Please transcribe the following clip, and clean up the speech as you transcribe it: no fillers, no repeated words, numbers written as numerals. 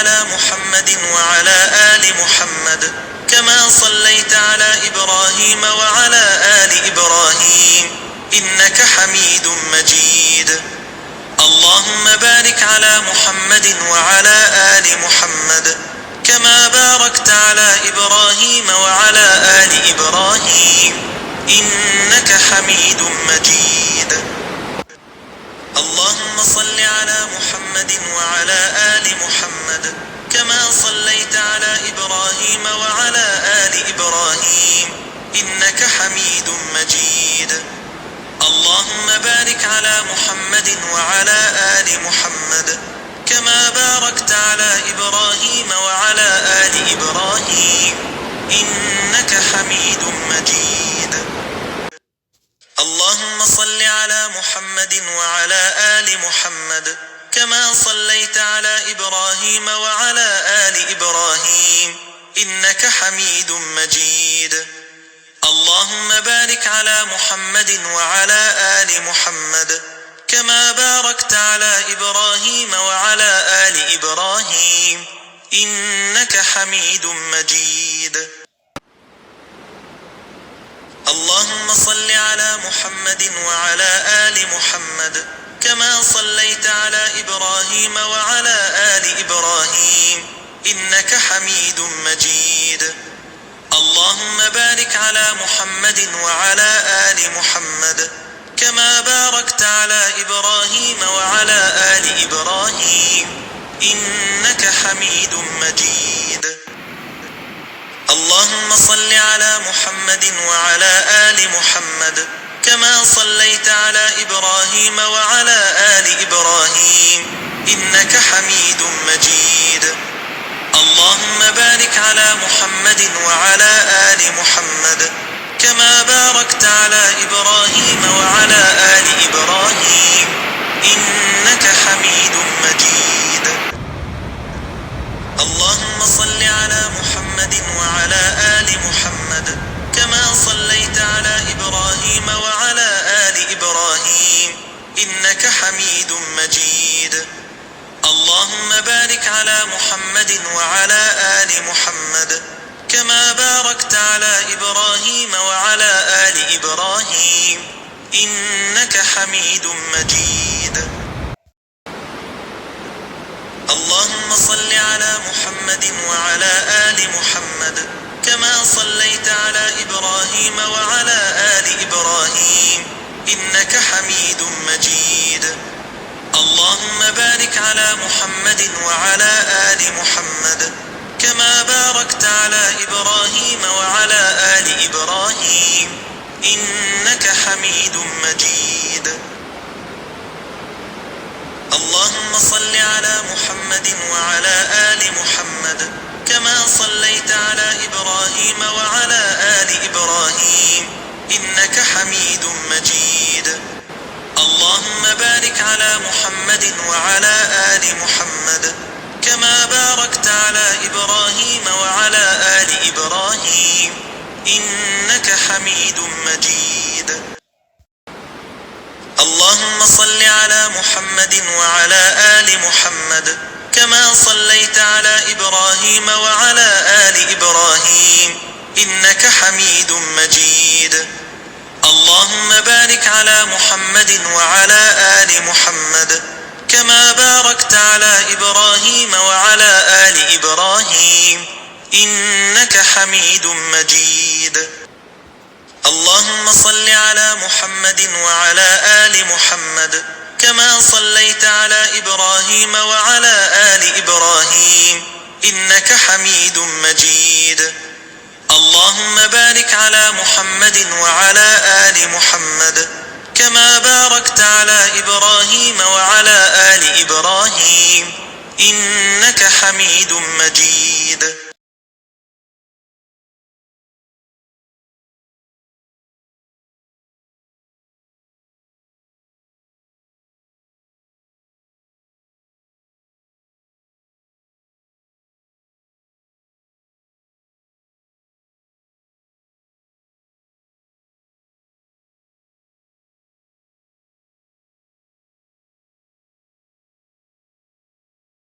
على محمد وعلى آل محمد كما صليت على إبراهيم وعلى آل إبراهيم إنك حميد مجيد. اللهم بارك على محمد وعلى آل محمد كما باركت على إبراهيم وعلى آل إبراهيم إنك حميد مجيد. اللهم صل على محمد وعلى آل محمد كما صليت على إبراهيم وعلى آل إبراهيم إنك حميد مجيد. اللهم بارك على محمد وعلى آل محمد كما باركت على إبراهيم وعلى آل إبراهيم إنك حميد مجيد. اللهم صل على محمد وعلى آل محمد كما صليت على إبراهيم وعلى آل إبراهيم إنك حميد مجيد. اللهم بارك على محمد وعلى آل محمد كما باركت على إبراهيم وعلى آل إبراهيم إنك حميد مجيد. اللهم صل على محمد وعلى آل محمد كما صليت على إبراهيم وعلى آل إبراهيم إنك حميد مجيد. اللهم بارك على محمد وعلى آل محمد كما باركت على إبراهيم وعلى آل إبراهيم إنك حميد مجيد. اللهم صل على محمد وعلى آل محمد كما صليت على إبراهيم وعلى آل إبراهيم إنك حميد مجيد. اللهم بارك على محمد وعلى آل محمد كما باركت على إبراهيم وعلى آل إبراهيم إنك حميد مجيد. اللهم صل على محمد وعلى آل محمد كما صليت على إبراهيم وعلى آل إبراهيم إنك حميد مجيد. اللهم بارك على محمد وعلى آل محمد كما باركت على إبراهيم وعلى آل إبراهيم إنك حميد مجيد. اللهم صل على محمد وعلى آل محمد كما صليت على إبراهيم وعلى آل إبراهيم إنك حميد مجيد. اللهم بارك على محمد وعلى آل محمد كما باركت على إبراهيم وعلى آل إبراهيم إنك حميد مجيد. اللهم صل على محمد وعلى آل محمد كما صليت على إبراهيم وعلى آل إبراهيم إنك حميد مجيد. اللهم بارك على محمد وعلى آل محمد كما باركت على إبراهيم وعلى آل إبراهيم إنك حميد مجيد. اللهم صل على محمد وعلى آل محمد كما صليت على إبراهيم وعلى آل إبراهيم إنك حميد مجيد. اللهم بارك على محمد وعلى آل محمد كما باركت على إبراهيم وعلى آل إبراهيم إنك حميد مجيد. اللهم صل على محمد وعلى آل محمد كما صليت على إبراهيم وعلى آل إبراهيم إنك حميد مجيد. اللهم بارك على محمد وعلى آل محمد كما باركت على إبراهيم وعلى آل إبراهيم إنك حميد مجيد.